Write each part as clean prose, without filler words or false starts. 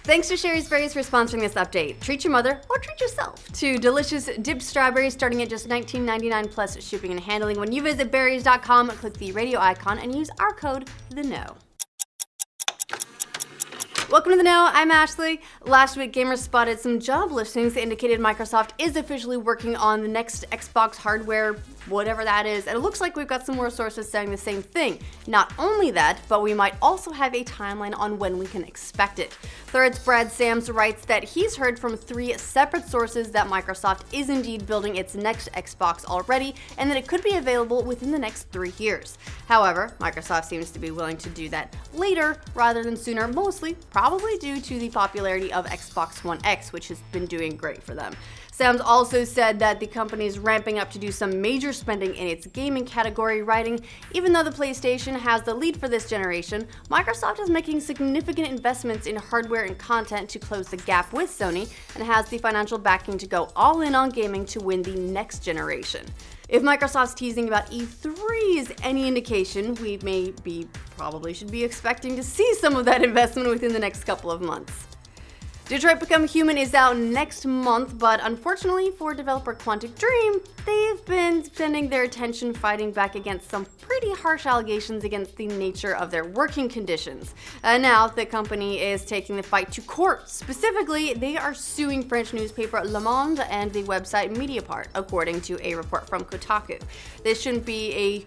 Thanks to Sherry's Berries for sponsoring this update. Treat your mother or treat yourself to delicious dipped strawberries starting at just $19.99 plus shipping and handling when you visit berries.com, click the radio icon, and use our code THEKNOW. Welcome to The Know, I'm Ashley. Last week, gamers spotted some job listings that indicated Microsoft is officially working on the next Xbox hardware, whatever that is, and it looks like we've got some more sources saying the same thing. Not only that, but we might also have a timeline on when we can expect it. Threads Brad Sams writes that he's heard from 3 separate sources that Microsoft is indeed building its next Xbox already, and that it could be available within the next 3 years. However, Microsoft seems to be willing to do that later rather than sooner, mostly probably due to the popularity of Xbox One X, which has been doing great for them. Sams also said that the company is ramping up to do some major spending in its gaming category, writing, even though the PlayStation has the lead for this generation, Microsoft is making significant investments in hardware and content to close the gap with Sony and has the financial backing to go all in on gaming to win the next generation. If Microsoft's teasing about E3 is any indication, we probably should be expecting to see some of that investment within the next couple of months. Detroit Become Human is out next month, but unfortunately for developer Quantic Dream, they've been spending their attention fighting back against some pretty harsh allegations against the nature of their working conditions. Now, the company is taking the fight to court. Specifically, they are suing French newspaper Le Monde and the website Mediapart, according to a report from Kotaku. This shouldn't be a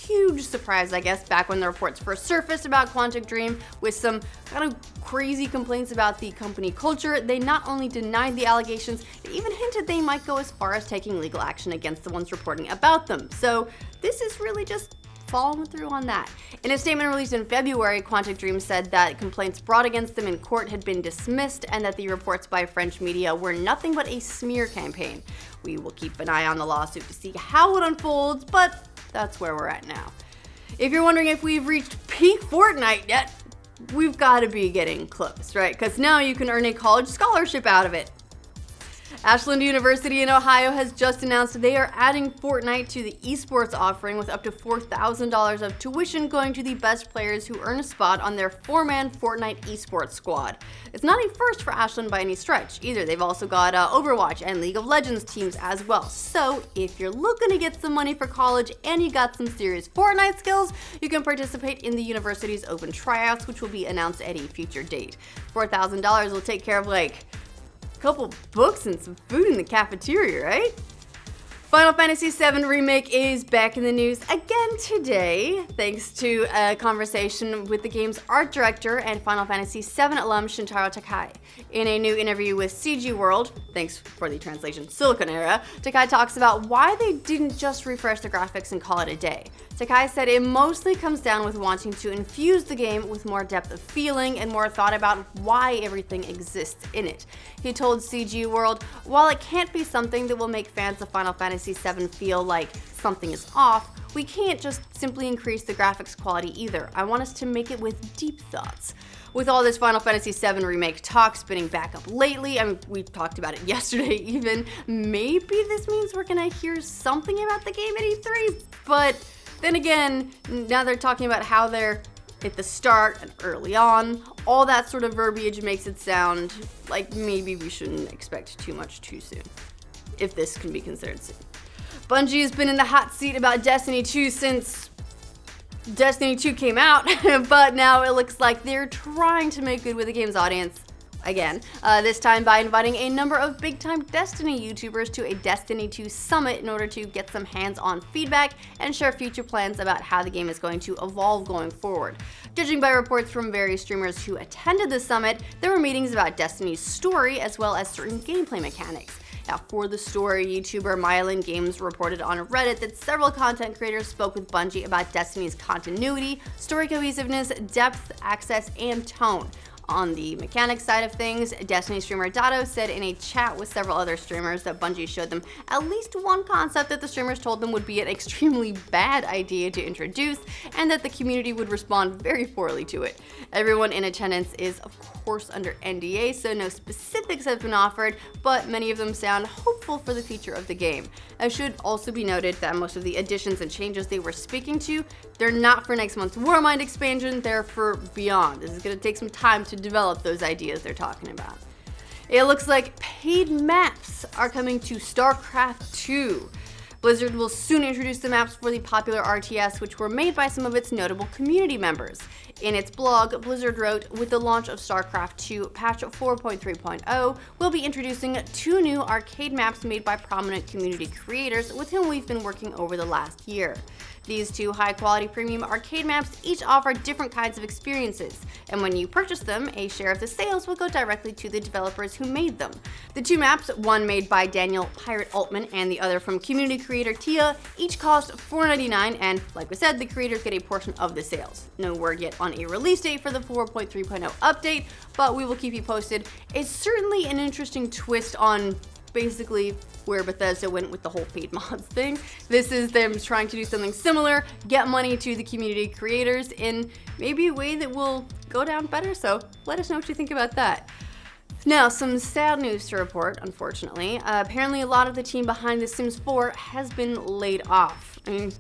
huge surprise, I guess, back when the reports first surfaced about Quantic Dream with some kind of crazy complaints about the company culture. They not only denied the allegations, they even hinted they might go as far as taking legal action against the ones reporting about them. So this is really just following through on that. In a statement released in February, Quantic Dream said that complaints brought against them in court had been dismissed and that the reports by French media were nothing but a smear campaign. We will keep an eye on the lawsuit to see how it unfolds, but that's where we're at now. If you're wondering if we've reached peak Fortnite yet, we've got to be getting close, right? Because now you can earn a college scholarship out of it. Ashland University in Ohio has just announced they are adding Fortnite to the esports offering with up to $4,000 of tuition going to the best players who earn a spot on their 4-man Fortnite esports squad. It's not a first for Ashland by any stretch either. They've also got Overwatch and League of Legends teams as well. So if you're looking to get some money for college and you got some serious Fortnite skills, you can participate in the university's open tryouts, which will be announced at a future date. $4,000 will take care of couple books and some food in the cafeteria, right? Final Fantasy VII Remake is back in the news again today, thanks to a conversation with the game's art director and Final Fantasy VII alum Shintaro Takai. In a new interview with CG World, thanks for the translation, Silicon Era, Takai talks about why they didn't just refresh the graphics and call it a day. Takai said it mostly comes down with wanting to infuse the game with more depth of feeling and more thought about why everything exists in it. He told CG World, while it can't be something that will make fans of Final Fantasy VII feel like something is off, we can't just simply increase the graphics quality either. I want us to make it with deep thoughts. With all this Final Fantasy VII Remake talk spinning back up lately, we talked about it yesterday even, maybe this means we're gonna hear something about the game at E3, but then again, now they're talking about how they're at the start and early on. All that sort of verbiage makes it sound like maybe we shouldn't expect too much too soon, if this can be considered soon. Bungie has been in the hot seat about Destiny 2 since Destiny 2 came out, but now it looks like they're trying to make good with the game's audience again, this time by inviting a number of big-time Destiny YouTubers to a Destiny 2 summit in order to get some hands-on feedback and share future plans about how the game is going to evolve going forward. Judging by reports from various streamers who attended the summit, there were meetings about Destiny's story as well as certain gameplay mechanics. Now, for the story, YouTuber Myelin Games reported on Reddit that several content creators spoke with Bungie about Destiny's continuity, story cohesiveness, depth, access, and tone. On the mechanics side of things, Destiny streamer Dotto said in a chat with several other streamers that Bungie showed them at least one concept that the streamers told them would be an extremely bad idea to introduce and that the community would respond very poorly to it. Everyone in attendance is, of course, under NDA, so no specifics have been offered, but many of them sound hopeful for the future of the game. It should also be noted that most of the additions and changes they were speaking to, they're not for next month's Warmind expansion, they're for Beyond. This is going to take some time to develop those ideas they're talking about. It looks like paid maps are coming to Starcraft 2. Blizzard will soon introduce the maps for the popular RTS, which were made by some of its notable community members. In its blog, Blizzard wrote, with the launch of StarCraft 2 patch 4.3.0, we'll be introducing 2 new arcade maps made by prominent community creators with whom we've been working over the last year. These 2 high-quality premium arcade maps each offer different kinds of experiences, and when you purchase them, a share of the sales will go directly to the developers who made them. The 2 maps, one made by Daniel Pirate Altman and the other from community creator Tia, each cost $4.99, and like we said, the creators get a portion of the sales. No word yet on a release date for the 4.3.0 update, but we will keep you posted. It's certainly an interesting twist on basically where Bethesda went with the whole paid mods thing. This is them trying to do something similar, get money to the community creators in maybe a way that will go down better, so let us know what you think about that. Now, some sad news to report, unfortunately. Apparently a lot of the team behind The Sims 4 has been laid off. I mean,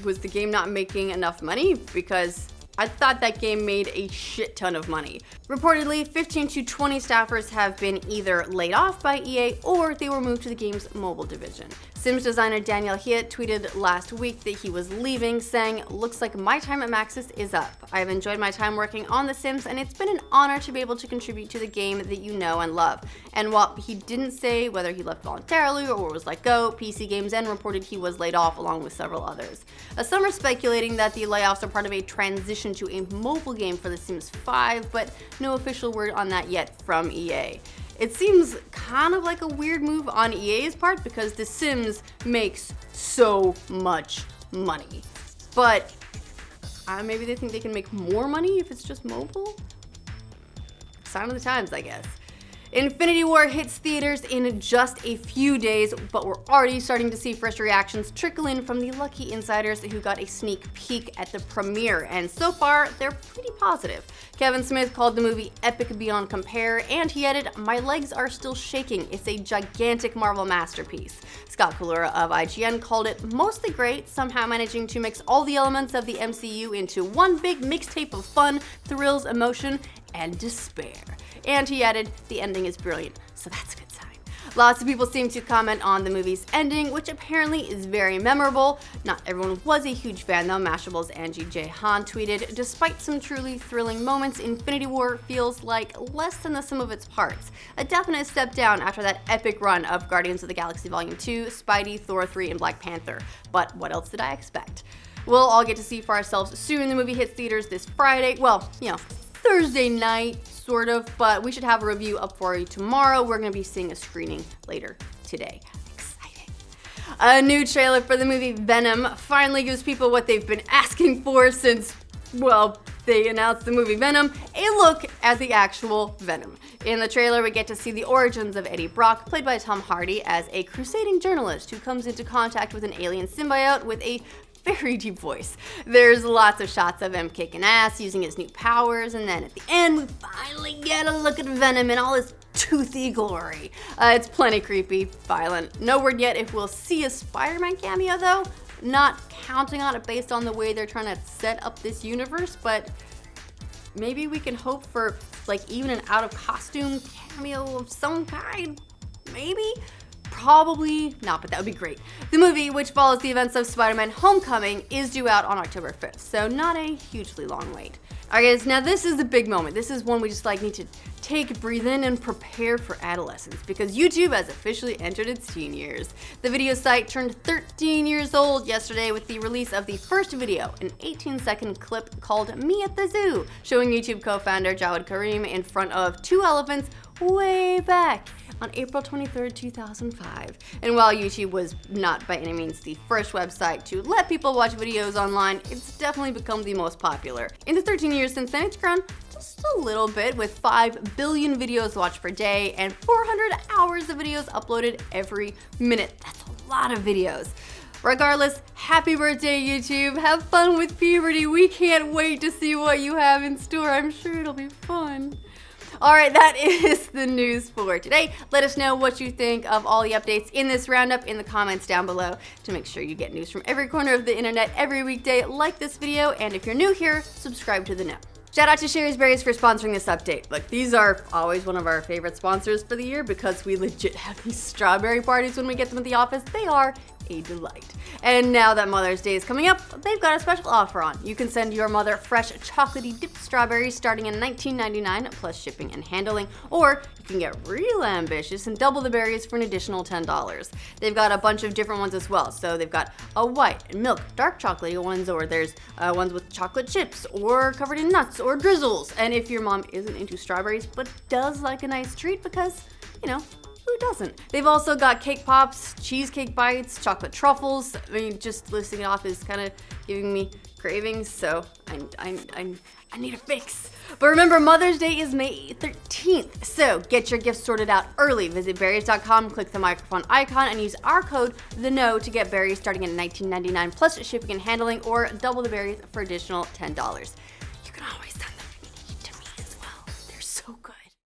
was the game not making enough money? Because I thought that game made a shit ton of money. Reportedly, 15 to 20 staffers have been either laid off by EA or they were moved to the game's mobile division. Sims designer Daniel Hiet tweeted last week that he was leaving, saying, "Looks like my time at Maxis is up. I've enjoyed my time working on The Sims and it's been an honor to be able to contribute to the game that you know and love." And while he didn't say whether he left voluntarily or was let go, PC Games N reported he was laid off along with several others. Some are speculating that the layoffs are part of a transition to a mobile game for The Sims 5, but no official word on that yet from EA. It seems kind of like a weird move on EA's part because The Sims makes so much money. But maybe they think they can make more money if it's just mobile? Sign of the times, I guess. Infinity War hits theaters in just a few days, but we're already starting to see first reactions trickle in from the lucky insiders who got a sneak peek at the premiere, and so far, they're pretty positive. Kevin Smith called the movie epic beyond compare, and he added, "My legs are still shaking. It's a gigantic Marvel masterpiece." Scott Kalura of IGN called it mostly great, somehow managing to mix all the elements of the MCU into one big mixtape of fun, thrills, emotion, and despair. And he added, "The ending is brilliant," so that's a good sign. Lots of people seem to comment on the movie's ending, which apparently is very memorable. Not everyone was a huge fan though. Mashable's Angie J. Han tweeted, "Despite some truly thrilling moments, Infinity War feels like less than the sum of its parts. A definite step down after that epic run of Guardians of the Galaxy Volume 2, Spidey, Thor 3, and Black Panther. But what else did I expect?" We'll all get to see for ourselves soon. The movie hits theaters this Friday. Well, Thursday night, sort of, but we should have a review up for you tomorrow. We're going to be seeing a screening later today. Exciting. A new trailer for the movie Venom finally gives people what they've been asking for since, well, they announced the movie Venom, a look at the actual Venom. In the trailer, we get to see the origins of Eddie Brock, played by Tom Hardy, as a crusading journalist who comes into contact with an alien symbiote with a very deep voice. There's lots of shots of him kicking ass, using his new powers, and then at the end, we finally get a look at Venom in all his toothy glory. It's plenty creepy, violent. No word yet if we'll see a Spider-Man cameo though. Not counting on it based on the way they're trying to set up this universe, but maybe we can hope for even an out-of-costume cameo of some kind, maybe? Probably not, but that would be great. The movie, which follows the events of Spider-Man Homecoming, is due out on October 5th, so not a hugely long wait. Alright guys, now this is a big moment. This is one we just need to take, breathe in, and prepare for adolescence, because YouTube has officially entered its teen years. The video site turned 13 years old yesterday with the release of the first video, an 18-second clip called Me at the Zoo, showing YouTube co-founder Jawed Karim in front of 2 elephants way back on April 23rd, 2005. And while YouTube was not by any means the first website to let people watch videos online, it's definitely become the most popular. In the 13 years since then, it's grown just a little bit, with 5 billion videos watched per day and 400 hours of videos uploaded every minute. That's a lot of videos. Regardless, happy birthday, YouTube. Have fun with puberty. We can't wait to see what you have in store. I'm sure it'll be fun. Alright, that is the news for today. Let us know what you think of all the updates in this roundup in the comments down below. To make sure you get news from every corner of the internet every weekday, like this video, and if you're new here, subscribe to the know. Shout out to Sherry's Berries for sponsoring this update. Look, these are always one of our favorite sponsors for the year because we legit have these strawberry parties when we get them at the office. They are a delight. And now that Mother's Day is coming up, they've got a special offer on. You can send your mother fresh chocolatey dipped strawberries starting at $19.99 plus shipping and handling, or you can get real ambitious and double the berries for an additional $10. They've got a bunch of different ones as well. So they've got a white and milk, dark chocolatey ones, or there's ones with chocolate chips or covered in nuts or drizzles. And if your mom isn't into strawberries but does like a nice treat, because, you know, who doesn't? They've also got cake pops, cheesecake bites, chocolate truffles. I mean, just listing it off is kind of giving me cravings, so I need a fix. But remember, Mother's Day is May 13th, so get your gifts sorted out early. Visit berries.com, click the microphone icon, and use our code THEKNOW to get berries starting at $19.99 plus shipping and handling, or double the berries for additional $10. You can always send